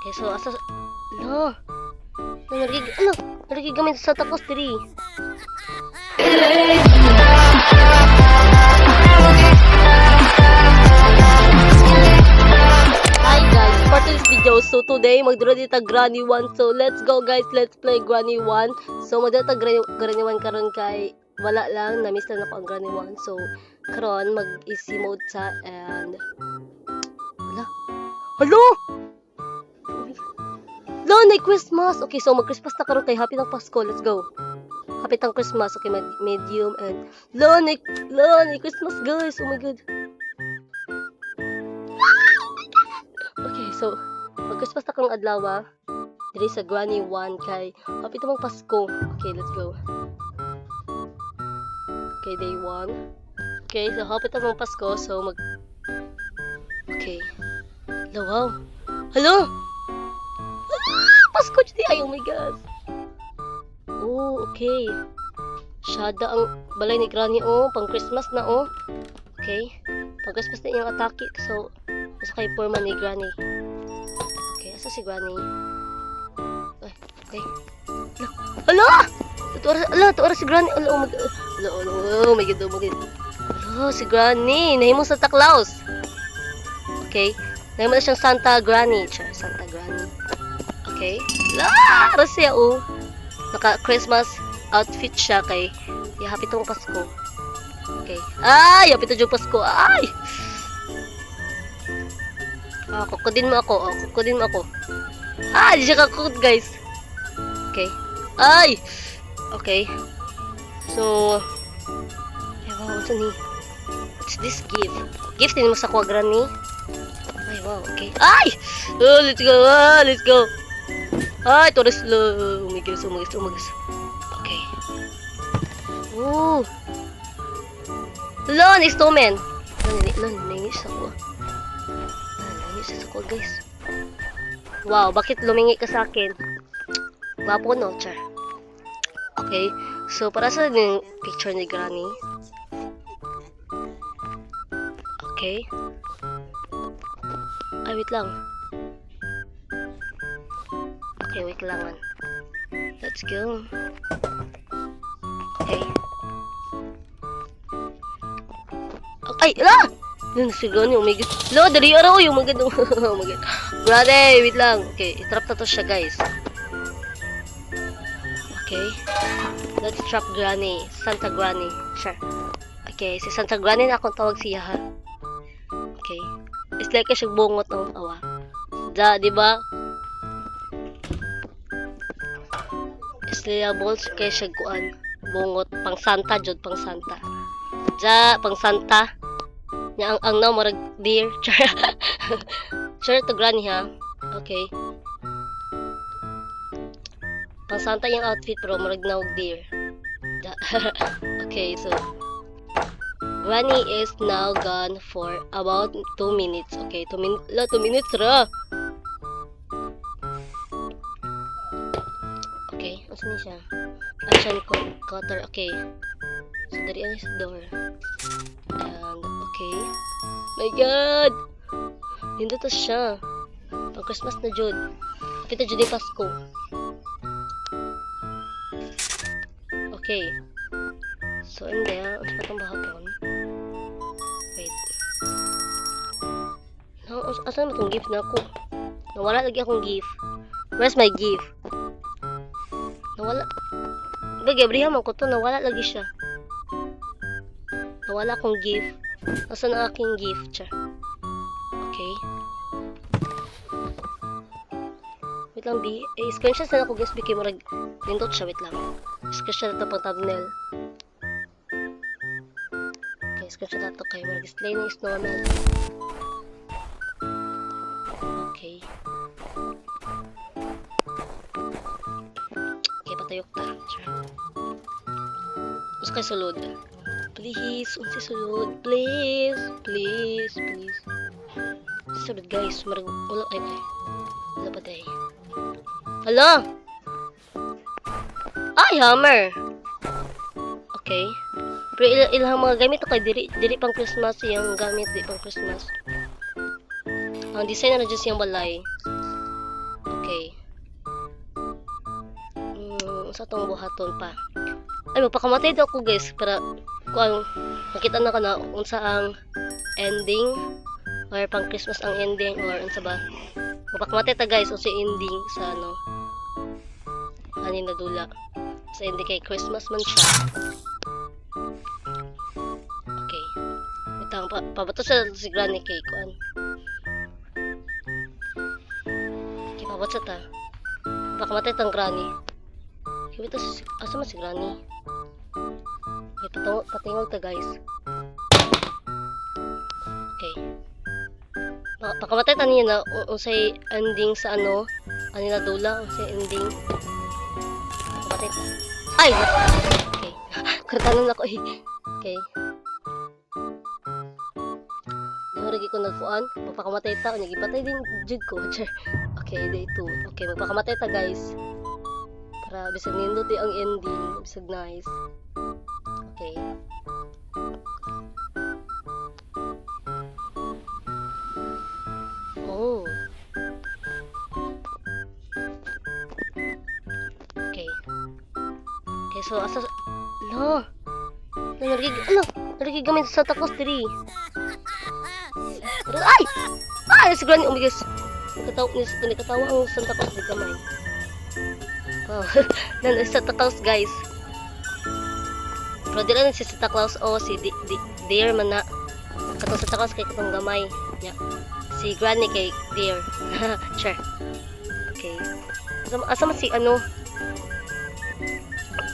Okay, so asa lo. Narigig gamit sa takos diri. Hi guys, for this video, so today magduro dito Granny 1. So let's go guys, let's play Granny 1. So magduro ta Granny 1 karon kay wala lang, na-miss lang ako ang Granny 1. So karon mag easy mode sa and Hello! Lo, Christmas! Okay, so mag-Christmas na karon kay happy ng Pasko. Let's go. Happy ng Christmas. Okay, medium and Lo, Christmas guys. Oh my god. Okay, so mag-Christmas na karong adlaw. Diri sa Granny 1 kay happy ng Pasko. Okay, let's go. Okay, day 1. Okay, so happy ng Pasko. So Okay. Hello, wow. Hello! Pasko dyan ay, oh my god. Oh, okay. Shada ang balay ni Granny, oh. Pang Christmas na, oh. Okay. Pang Christmas na iyang atake. So, nasa kay forma ni Granny. Okay, asa si Granny? Ay, okay. Hala! Tuwara si Granny. Hala, oh my god. Oh my god, oh my god. Hala, si Granny. Nahimong Santa Claus. Okay. Nahimong na siyang Santa Granny. Santa Granny. Okay. Hala, siya, oh. Naka-Christmas outfit siya kay happy tong Pasko. Okay. Ay, happy tong Pasko. Ay! Kukudin mo ako. Kukudin mo ako. Di siya kakukud, guys. Okay. Ay! Okay. So, ay, wow, what's ni? What's this gift? Gift din mo sa kwa, Granny? Ay, wow, okay. Ay! Oh, let's go. Let's go. Ay, Torres lo. Umigas. Okay. Oh. Lon, snowman. Nangis ako. Nangis ako, guys. Wow, bakit lumingi ka sa akin? Gwapo, no, char. Okay. So, para sa yung picture ni Granny. Okay. Ay, wait lang. Okay, wait lang. Let's go. Okay. Ay, ala! Yan, si Granny, oh my god. Lo, dali araw yung mga ganun. Oh my god. Brother, wait lang. Okay, itrap na to siya, guys. Okay. Let's trap Granny. Santa Granny. Sure. Okay, si Santa Granny na akong tawag siya, ha? Okay. It's like siya bungot ng awa. Diba? Balls kay siya kuan bungot pang Santa jud pang Santa pang Santa nya ang now marag deer sure to Granny ha. Okay, pang Santa yung outfit pero marag now deer. Okay, so Granny is now gone for about 2 minutes. Okay, 2 minutes ra. Okay, asan siya? Action cutter. Okay. So, dari ano sa door. And, okay. My God! Hindi to siya. Pang Christmas na jud. Kapita jud yung Pasko. Okay. So, hindi ha. Ano pa itong bahagon? Wait. Asan mo itong gift na ako? Nawala lagi akong gift. Where's my gift? Nawala. Gabriel man ko to, nawala lagi siya. Nawala akong gift. Nasaan ang aking gift siya? Okay. Wait lang, B. Screenshot na ako, guys. Biki mo nindot siya. Wait lang. Screenshot na ito pang thumbnail. Okay, screenshot na ito kayo. Display na is normal. Okay. Patayok ta. Sure. Mas kay sulod. Please, unsi sulod. Please. Sulod, guys. Marag wala ay. Wala pa day. Hala. Ay, hammer. Okay. Pero ilang mga gamit kay diri pang Christmas yung gamit di pang Christmas. Ang design na just yung balay. sa tong buhaton pa. Ay, magpakamatay daw ko guys para kung makita na ka na unsa ang ending or pang Christmas ang ending or unsa ba. Magpakamatay ta guys unsa ending sa ano anin na dula. Sa ending kay Christmas man siya. Okay. Itang pabato sa si Granny kay kuan. Okay, pabato ta. Pakamatay tang Granny. Okay, ito asa man si Granny? Okay, patingog ta guys. Okay. Pakamatay ta niya na unsay ending sa ano? Ano na dula? Unsay ending? Pakamatay ta. Ay! Okay. Kartanon ako eh. Okay. Nahurigi ko nagpuan. Pagpakamatay ta. Nagipatay din jud ko. Okay, day 2. Okay, magpakamatay ta guys. Para bisag nindot ang ending. Bisag nice. Okay. Oh. Okay. Okay, so asa... Lo! Narigig gamit sa Santa Claus diri. Ay! Ay! Si Granny, oh my gosh. Nakatawa ang Santa Claus di kamay. Wow. Nan Santa Claus guys. Pero di lang si Santa Claus o si Deer man na. Katong Santa Claus kay katong gamay. Yeah. Si Granny kay Deer. Sure. Okay. Asa man si ano?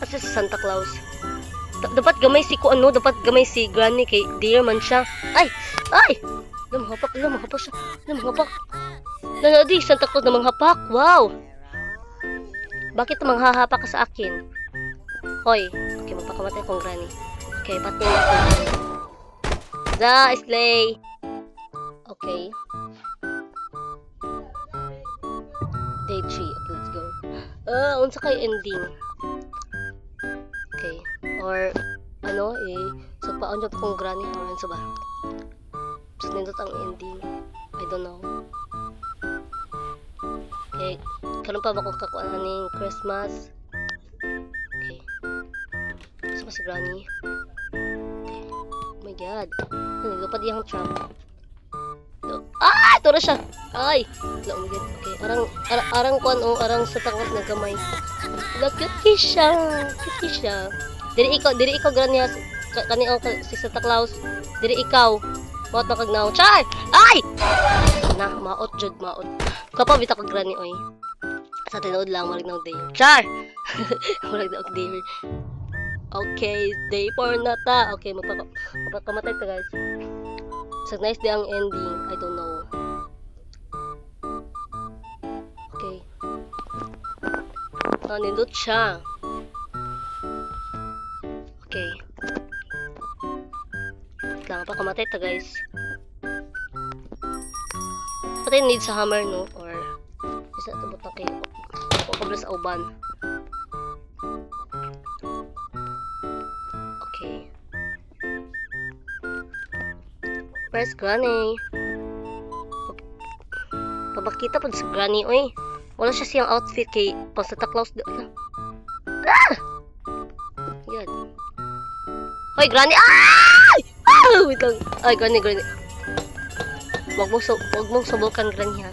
Asa si Santa Claus? Dapat gamay si ko ano? Dapat gamay si Granny kay Deer man siya. Ay! Ay! Namanghapak siya. Namanghapak. Nanadi, Santa Claus namanghapak. Wow! Bakit manghahapak ka sa akin? Hoy. Okay, magpakamatay akong Granny. Okay, patin ako. Da, slay. Okay. Day 3. Okay, let's go. Unsa kay ending? Okay. Or, ano, so paon niya kong Granny or ano ba? So, nindot ang ending. I don't know. Okay. Karon pa ba ko kakuan ning Christmas? Okay. So, si Granny. Okay. Oh my God. Nagupad yung trap. Ah! Ito na siya! Ay! Wala, oh my God. Okay. Arang kuan o, arang sa tangat na gamay. Wala, cute siya. Cute siya. Diri ikaw Granny, kani o si Santa Claus. Diri ikaw. Maot na kagnaw. Char! Ay! Na, maot jud, maot. Kapag bita kag Granny oy. Sa tinood lang marig na day. Char! Marig na day. Okay, day 4 na ta. Okay, magpakamatay ta guys. So nice day ang ending. I don't know. Okay. Nindot siya. Okay. Lang pa kamatay ta guys. Patay need sa hammer no or isa to butang kay pakobra sa uban. Okay. Where's Granny? Pabakita pa sa Granny oy. Wala siya siyang outfit kay pang Santa Claus do. Ah! Yan. Hoy, Granny! Ay! Ah! Wait lang. Ay, Granny. Wag mong subukan, Granny, ha?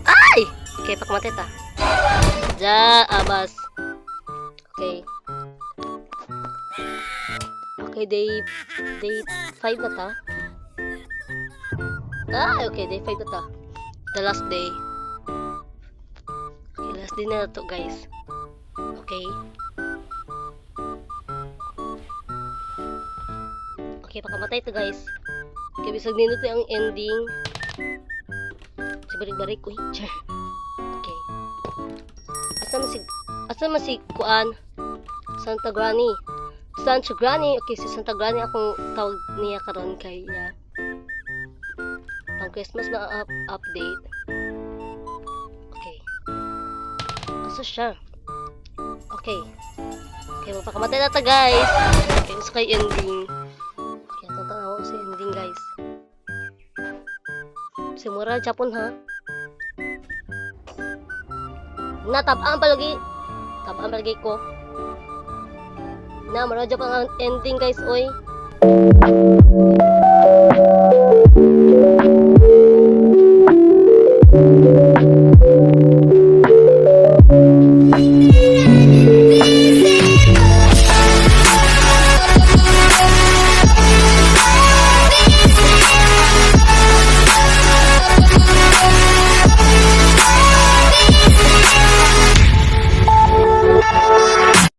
Ay! Okay, pakamatay ta. Abas. Okay. Okay, day 5 na ta. Okay, day 5 na ta. The last day. Okay, last day na to, guys. Okay. Okay, pakamatay to guys. Okay, bisag nindot ang ending. Si balik-balik ko. Okay. Asa man si kuan? Santa Granny. Santa Granny. Okay, si Santa Granny akong tawag niya karon kay pang Christmas na update. Okay. Asa siya? Okay. Okay, magpakamatay na ta guys. Okay, gusto kay ending. Okay, tatawa ko sa ending guys. Simura Japon ha. Natabaan palagi. Tabaan palagi ko. Na, maradya pa ang ending guys, oy.